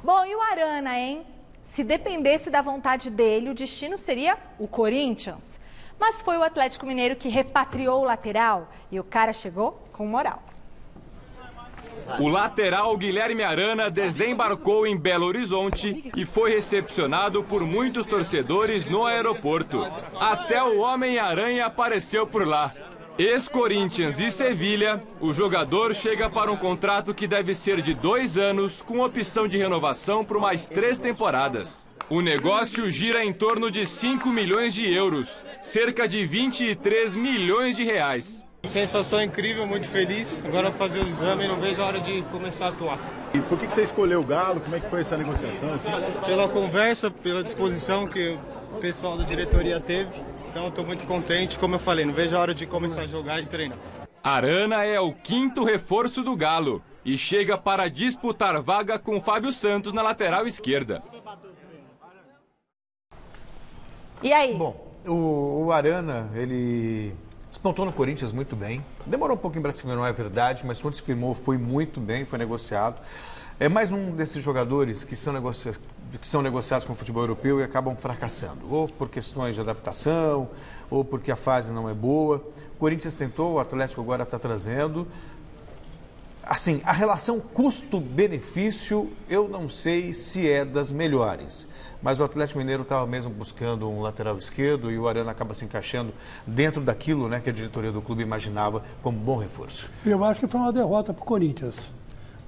Bom, e o Arana, hein? Se dependesse da vontade dele, o destino seria o Corinthians. Mas foi o Atlético Mineiro que repatriou o lateral e o cara chegou com moral. O lateral Guilherme Arana desembarcou em Belo Horizonte e foi recepcionado por muitos torcedores no aeroporto. Até o Homem-Aranha apareceu por lá. Ex-Corinthians e Sevilha, o jogador chega para um contrato que deve ser de 2 anos, com opção de renovação por mais 3 temporadas. O negócio gira em torno de 5 milhões de euros, cerca de 23 milhões de reais. Sensação incrível, muito feliz. Agora vou fazer o exame e não vejo a hora de começar a atuar. E por que você escolheu o Galo? Como é que foi essa negociação? Pela conversa, pela disposição que o pessoal da diretoria teve. Então estou muito contente, como eu falei, não vejo a hora de começar a jogar e treinar. Arana é o 5º reforço do Galo e chega para disputar vaga com Fábio Santos na lateral esquerda. E aí? Bom, o Arana, ele despontou no Corinthians muito bem. Demorou um pouquinho para se firmar, não é verdade, mas quando se firmou foi muito bem, foi negociado. É mais um desses jogadores que são negociados com o futebol europeu e acabam fracassando, ou por questões de adaptação, ou porque a fase não é boa. O Corinthians tentou, o Atlético agora está trazendo. Assim, a relação custo-benefício, eu não sei se é das melhores. Mas o Atlético Mineiro estava mesmo buscando um lateral esquerdo e o Arana acaba se encaixando dentro daquilo, né, que a diretoria do clube imaginava como bom reforço. Eu acho que foi uma derrota para o Corinthians.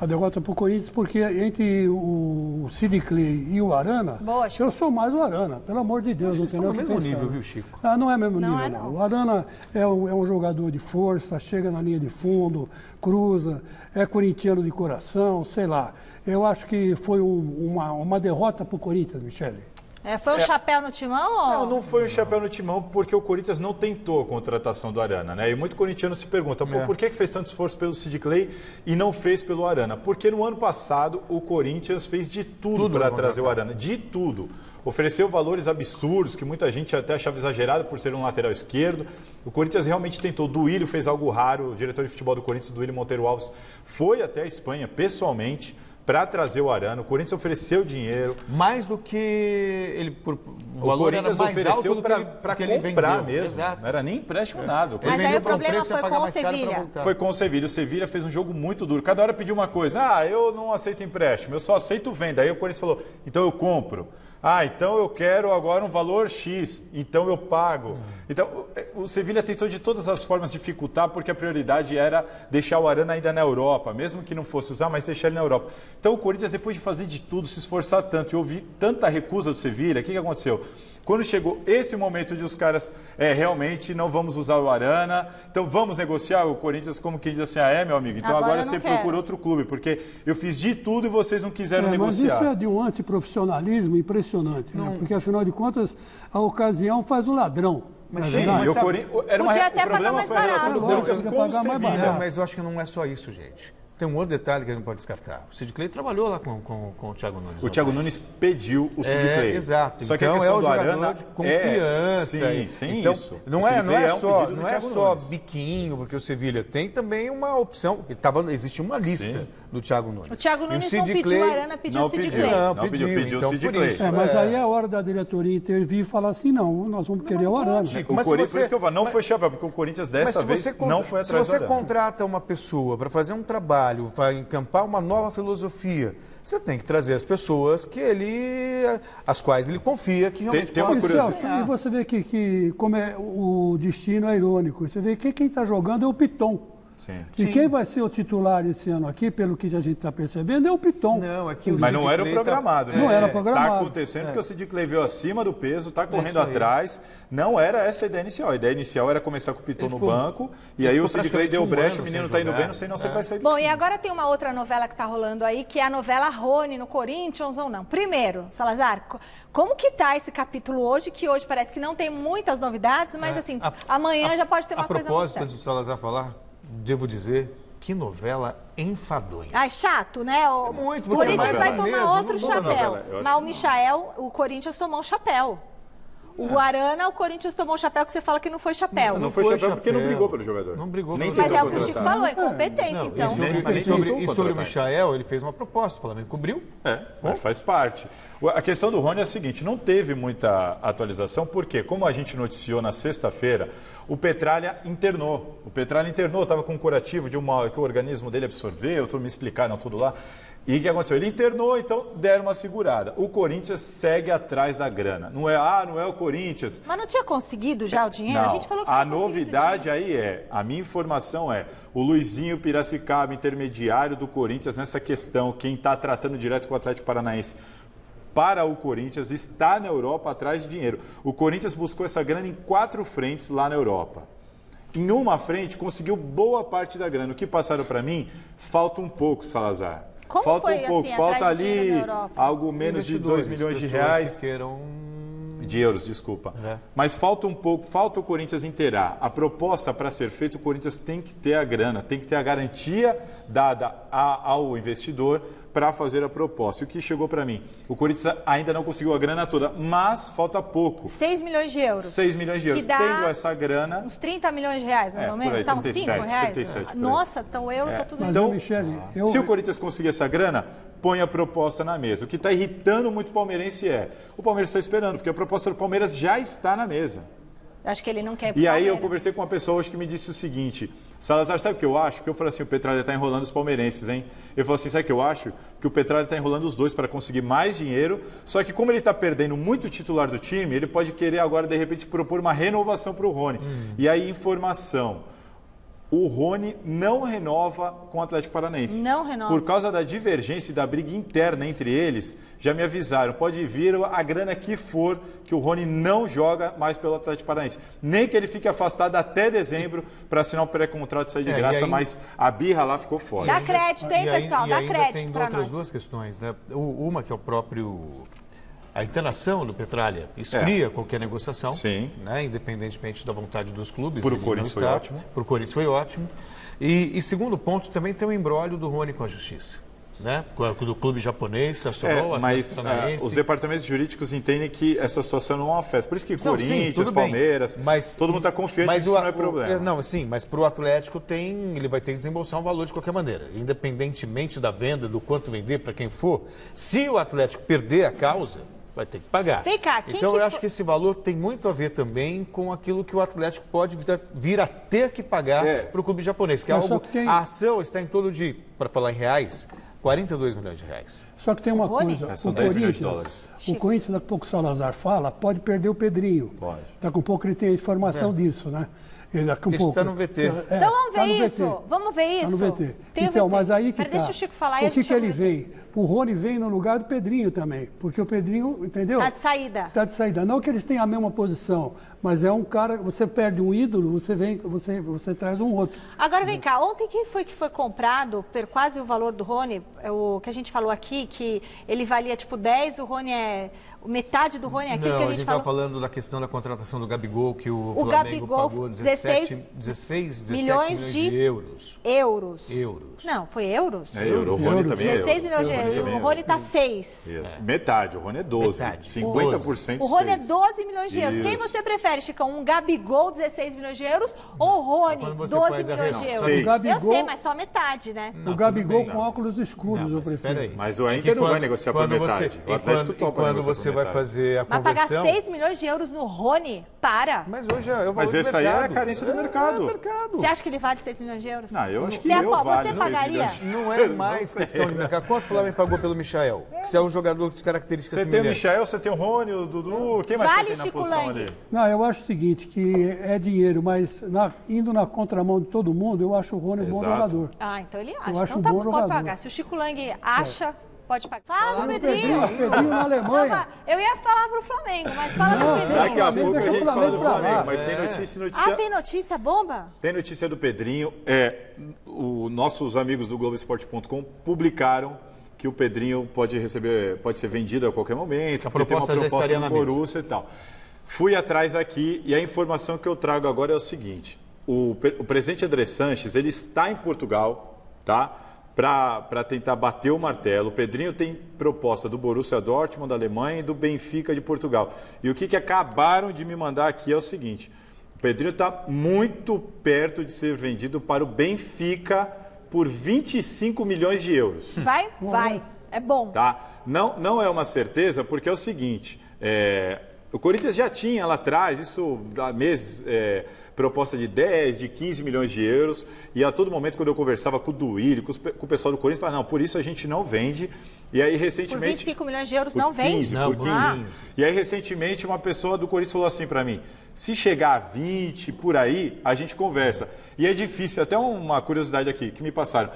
A derrota para o Corinthians, porque entre o Sid Clay e o Arana, eu sou mais o Arana, pelo amor de Deus. Eles não estão tem no mesmo nível, viu, Chico? Ah, não é mesmo nível, não. O Arana é um jogador de força, chega na linha de fundo, cruza, é corintiano de coração, sei lá. Eu acho que foi uma derrota para o Corinthians, Michele. Foi um chapéu no timão? Não foi um chapéu no timão porque o Corinthians não tentou a contratação do Arana, né? E muito corintiano se pergunta, por que fez tanto esforço pelo Sid Clay e não fez pelo Arana? Porque no ano passado o Corinthians fez de tudo para trazer o Arana, de tudo. Ofereceu valores absurdos, que muita gente até achava exagerado por ser um lateral esquerdo. O Corinthians realmente tentou. O Duílio fez algo raro, o diretor de futebol do Corinthians, Duílio Monteiro Alves, foi até a Espanha pessoalmente para trazer o Arana. O Corinthians ofereceu dinheiro. Mais do que ele... O Corinthians ofereceu para comprar mesmo. Exato. Não era nem empréstimo nada. Mas aí o problema foi com o Sevilha. Foi com o Sevilha. O Sevilha fez um jogo muito duro. Cada hora pediu uma coisa. Eu não aceito empréstimo, eu só aceito venda. Aí o Corinthians falou, então eu compro. Então eu quero agora um valor X, então eu pago. Então o Sevilha tentou de todas as formas dificultar, porque a prioridade era deixar o Arana ainda na Europa, mesmo que não fosse usar, mas deixar ele na Europa. Então o Corinthians, depois de fazer de tudo, se esforçar tanto e ouvir tanta recusa do Sevilha, o que aconteceu? Quando chegou esse momento de os caras, realmente não vamos usar o Arana, então vamos negociar, o Corinthians, como quem diz assim, meu amigo, então agora você procura outro clube, porque eu fiz de tudo e vocês não quiseram negociar. Mas isso é de um antiprofissionalismo impressionante, né? Porque afinal de contas, a ocasião faz o ladrão. Mas sim, podia até pagar mais barato. Do Corinthians com o Sevilha. Mas eu acho que não é só isso, gente. Tem um outro detalhe que a gente não pode descartar. O Sid Clay trabalhou lá com o Thiago Nunes. O Thiago Nunes pediu o Sid Clay. Exato. Só que então a questão é o do jogador Arana de confiança. Sim, então, isso. Não é só biquinho, porque o Sevilha tem também uma opção. Existia uma lista do Thiago Nunes. O Thiago Nunes não pediu o Arana, pediu o Sid Clay. Não, pediu o Sid Clay. Mas aí é a hora da diretoria intervir e falar assim, não, nós vamos querer o Arana. Por isso que eu falo, não foi chapéu, porque o Corinthians dessa vez não foi atrás do Arana. Se você contrata uma pessoa para fazer um trabalho, vai encampar uma nova filosofia, você tem que trazer as pessoas as quais ele confia que realmente tem uma curiosidade. E você vê que como o destino é irônico. Você vê que quem está jogando é o Piton. E quem vai ser o titular esse ano aqui, pelo que a gente está percebendo, é o Piton. Mas não era o programado, né? Não era programado. Está acontecendo porque o Sid Clay veio acima do peso, está correndo atrás. Não era essa a ideia inicial. A ideia inicial era começar com o Piton no banco. E aí o Sid Clay deu brecha, o menino está indo bem, não sei se vai sair do time. Bom, e agora tem uma outra novela que está rolando aí, que é a novela Rony no Corinthians ou não. Primeiro, Salazar, como que está esse capítulo hoje, que hoje parece que não tem muitas novidades, mas assim, amanhã já pode ter uma coisa. A propósito, antes do Salazar falar, devo dizer, que novela enfadonha. Chato, né? Muito, o Corinthians vai tomar outro chapéu. Mas o Michael, o Corinthians tomou um chapéu. O Arana, o Corinthians tomou o chapéu que você fala que não foi chapéu. Não foi chapéu porque não brigou pelo jogador. Não brigou Nem pelo Mas é o que o contratar. Chico falou, incompetência, então. E sobre o Michael, ele fez uma proposta, o Flamengo cobriu. Faz parte. A questão do Rony é a seguinte, não teve muita atualização, porque, como a gente noticiou na sexta-feira, o Petralha internou. O Petralha internou, estava com um curativo que o organismo dele absorveu, me explicaram tudo lá. E o que aconteceu? Ele internou, então deram uma segurada. O Corinthians segue atrás da grana. Não é o Corinthians. Mas não tinha conseguido já o dinheiro? Não, A gente falou que tinha a novidade aí a minha informação é, o Luizinho Piracicaba, intermediário do Corinthians nessa questão, quem está tratando direto com o Atlético Paranaense para o Corinthians, está na Europa atrás de dinheiro. O Corinthians buscou essa grana em 4 frentes lá na Europa. Em uma frente, conseguiu boa parte da grana. O que passaram para mim, falta um pouco, Salazar. Como falta foi, um pouco, assim, falta atrás de dinheiro ali na Europa? algo menos de 2 milhões de reais. De euros, desculpa. Mas falta um pouco, falta o Corinthians inteirar. A proposta para ser feita, o Corinthians tem que ter a grana, tem que ter a garantia dada ao investidor para fazer a proposta. E o que chegou para mim? O Corinthians ainda não conseguiu a grana toda, mas falta pouco. 6 milhões de euros. 6 milhões de euros. Que dá Tendo essa grana... uns 30 milhões de reais, mais ou menos? Por aí, Está uns 37, 5 reais? 37, por aí. Nossa, então o euro está tudo Mas, Então, Michele, se o Corinthians conseguir essa grana, põe a proposta na mesa. O que está irritando muito o palmeirense o Palmeiras está esperando, porque a proposta do Palmeiras já está na mesa. Acho que ele não quer ir pro E aí eu Palmeiras. conversei com uma pessoa hoje que me disse o seguinte, Salazar, sabe o que eu acho? Porque eu falei assim, o Petralha está enrolando os palmeirenses, hein? Ele falou assim, sabe o que eu acho? Que o Petralha está enrolando os dois para conseguir mais dinheiro, só que como ele está perdendo muito titular do time, ele pode querer agora, de repente, propor uma renovação para o Rony. E aí, informação... O Rony não renova com o Atlético Paranaense. Não renova. Por causa da divergência e da briga interna entre eles, já me avisaram, pode vir a grana que for, que o Rony não joga mais pelo Atlético Paranaense. Nem que ele fique afastado até dezembro para assinar um pré-contrato e sair de graça, mas a birra lá ficou forte. Dá crédito, hein, pessoal? Dá crédito tem para outras nós. duas questões, né? Uma que é o próprio... A internação do Petralha esfria qualquer negociação, né? Independentemente da vontade dos clubes. Por o Corinthians foi ótimo. Por o Corinthians foi ótimo. E segundo ponto, também tem o imbróglio do Rony com a justiça. Né? Do clube japonês, acionou mas os departamentos jurídicos entendem que essa situação não afeta. Por isso que Corinthians, Palmeiras, todo mundo está confiante que isso não é problema. Mas para o Atlético ele vai ter que desembolsar um valor de qualquer maneira. Independentemente da venda, do quanto vender para quem for, se o Atlético perder a causa, vai ter que pagar. Vem cá, então eu acho que esse valor tem muito a ver também com aquilo que o Atlético pode vir a ter que pagar para o clube japonês, que é algo... A ação está em torno de, para falar em reais, 42 milhões de reais. Só que tem uma coisa, são 10 milhões de dólares. O Corinthians, daqui a pouco o Salazar fala, pode perder o Pedrinho. Pode. Daqui a pouco ele tem a informação disso, né? Isso está no VT. Então vamos ver isso. Vamos ver isso. Está no VT. Então, mas aí que deixa o Chico falar. O que ele vem? O Rony vem no lugar do Pedrinho também. Porque o Pedrinho, entendeu? Está de saída. Está de saída. Não que eles tenham a mesma posição, mas é um cara, você perde um ídolo, você traz um outro. Agora vem cá, ontem quem foi que foi comprado por quase o valor do Rony? O que a gente falou aqui, que ele valia tipo 10, o Rony metade do Rony é aquilo que a gente falou. Estava falando da questão da contratação do Gabigol, que o Flamengo pagou 16 milhões de euros. Euros. Não, foi euros? É euro. O Rony também é euro. 16 milhões de euros. O Rony está 6. Metade, o Rony é 12. 50%. O Rony é 12 milhões de euros. Quem você prefere, Chicão? Um Gabigol, 16 milhões de euros, ou o Rony, 12 milhões de euros? Eu sei, mas só metade, né? O Gabigol com óculos escuros, eu prefiro. Mas o Inter não vai negociar por metade. O Atlético topa quando você vai fazer a conversão. Mas pagar 6 milhões de euros no Rony? Para! Mas hoje é o valor Mas essa aí é a carência do mercado. Você acha que ele vale 6 milhões de euros? Não, eu acho que você pagaria? Não é mais questão de mercado. Quanto o Flamengo pagou pelo Michael? Se é um jogador de características semelhantes. Você tem o Michael, você tem o Rony, o Dudu, quem mais você tem na posição ali? Não, eu acho o seguinte, que é dinheiro, mas indo na contramão de todo mundo, eu acho o Rony um bom jogador. Ah, então ele acha. Eu acho então um bom jogador. Pode pagar. Se o Chico Lang acha... Pode pagar. Fala do Pedrinho. Pedrinho na Alemanha. Eu ia falar pro Flamengo, mas fala do Pedrinho. Daqui a pouco a gente fala do Flamengo, mas tem notícia... Ah, tem notícia bomba? Tem notícia do Pedrinho. Os nossos amigos do Globoesporte.com publicaram que o Pedrinho pode ser vendido a qualquer momento, a proposta já estaria na Borussia e tal. Fui atrás aqui e a informação que eu trago agora é o seguinte. O presidente André Sanches, ele está em Portugal, tá? para tentar bater o martelo. O Pedrinho tem proposta do Borussia Dortmund da Alemanha e do Benfica de Portugal. E o que acabaram de me mandar aqui é o seguinte: o Pedrinho está muito perto de ser vendido para o Benfica por 25 milhões de euros. Vai. É bom. Tá? Não é uma certeza, porque é o seguinte, o Corinthians já tinha lá atrás, isso há meses, proposta de 10, de 15 milhões de euros, e a todo momento, quando eu conversava com o Duílio, com o pessoal do Corinthians, falava, não, por isso a gente não vende. E aí, recentemente... Por 25 milhões de euros não vende? Por 15. E aí, recentemente, uma pessoa do Corinthians falou assim para mim, se chegar a 20, por aí, a gente conversa. E é difícil, até uma curiosidade aqui, que me passaram.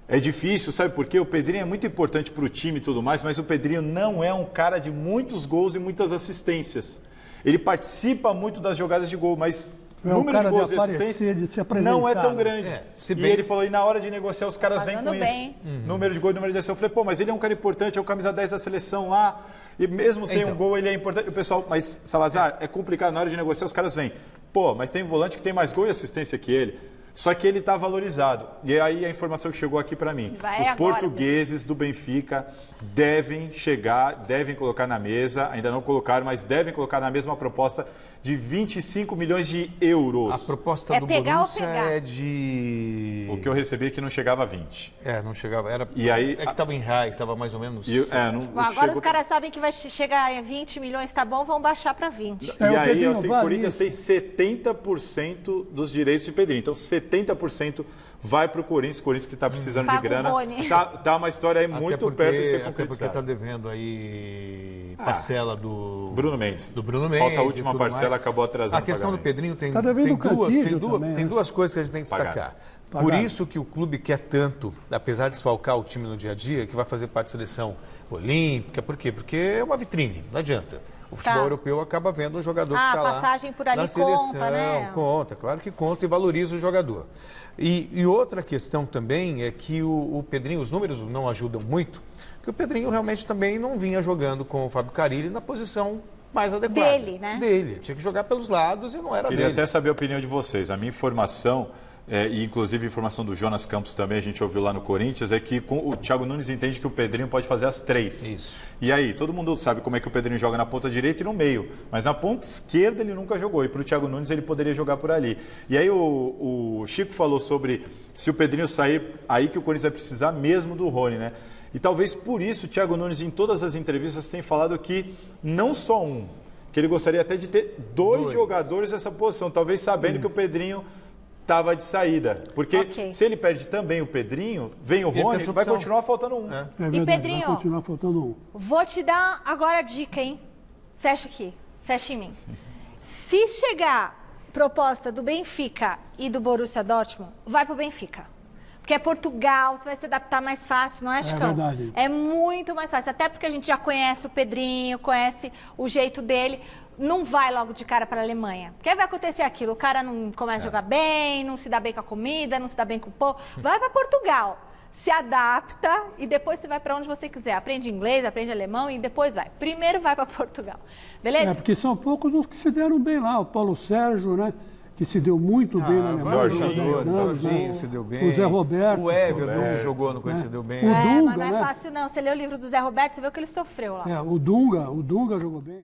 É difícil, sabe por quê? O Pedrinho é muito importante para o time e tudo mais, mas o Pedrinho não é um cara de muitos gols e muitas assistências. Ele participa muito das jogadas de gol, mas o número de gols e assistências não é tão grande. E ele falou, e na hora de negociar os caras vêm com isso. Número de gol e número de assistência. Eu falei, pô, mas ele é um cara importante, é o camisa 10 da seleção lá, e mesmo sem um gol ele é importante. O pessoal, mas Salazar, é complicado, na hora de negociar os caras vêm. Pô, mas tem volante que tem mais gol e assistência que ele. Só que ele está valorizado. E aí a informação que chegou aqui para mim. Os portugueses do Benfica devem colocar na mesa, ainda não colocaram, mas devem colocar na mesma proposta de 25 milhões de euros. A proposta do Borussia é de... O que eu recebi é que não chegava a 20. Não chegava. E aí, que estava em reais, estava mais ou menos... Agora os caras sabem que vai chegar a 20 milhões, tá bom, vão baixar para 20. E aí, o Corinthians tem 70% dos direitos de Pedrinho. Então, 70% vai para o Corinthians que está precisando de grana. Tá uma história aí muito perto de ser concretizada. Até porque está devendo aí parcela do Bruno Mendes. Mendes. Falta a última parcela, acabou atrasando. A questão do Pedrinho tem duas coisas que a gente tem que destacar. Por isso que o clube quer tanto, apesar de desfalcar o time no dia a dia, que vai fazer parte da seleção olímpica. Por quê? Porque é uma vitrine, não adianta. O futebol europeu acaba vendo o jogador que está lá. A passagem por ali na seleção, conta, né? Conta, claro que conta e valoriza o jogador. E outra questão também é que o Pedrinho, os números não ajudam muito, porque o Pedrinho realmente também não vinha jogando com o Fábio Carille na posição mais adequada. Dele, né? Dele. Tinha que jogar pelos lados e não era dele. Queria até saber a opinião de vocês. A minha informação... e inclusive a informação do Jonas Campos também, a gente ouviu lá no Corinthians, é que o Thiago Nunes entende que o Pedrinho pode fazer as 3. Isso. E aí, todo mundo sabe como é que o Pedrinho joga na ponta direita e no meio, mas na ponta esquerda ele nunca jogou, e para o Thiago Nunes ele poderia jogar por ali. E aí o Chico falou sobre se o Pedrinho sair, aí que o Corinthians vai precisar mesmo do Rony, né? E talvez por isso o Thiago Nunes em todas as entrevistas tem falado que não só que ele gostaria até de ter dois jogadores nessa posição, talvez sabendo que o Pedrinho estava de saída. Porque se ele perde também o Pedrinho, vem o Rony, vai continuar faltando um. É verdade, e Pedrinho, vai continuar faltando um. Vou te dar agora a dica, hein? Fecha aqui, fecha em mim. Se chegar proposta do Benfica e do Borussia Dortmund, vai pro Benfica. Porque é Portugal, você vai se adaptar mais fácil, não é, Chicão? É verdade. É muito mais fácil. Até porque a gente já conhece o Pedrinho, conhece o jeito dele. Não vai logo de cara para a Alemanha. Porque vai acontecer aquilo, o cara não começa a jogar bem, não se dá bem com a comida, não se dá bem com o povo. Vai para Portugal, se adapta e depois você vai para onde você quiser. Aprende inglês, aprende alemão e depois vai. Primeiro vai para Portugal, beleza? Porque são poucos os que se deram bem lá. O Paulo Sérgio, né? Que se deu muito bem na Alemanha. Jorginho se deu bem. O Zé Roberto. O Everton jogou no Corinthians, se deu bem. O Dunga, mas não é fácil não. Você lê o livro do Zé Roberto, você vê o que ele sofreu lá. O Dunga jogou bem.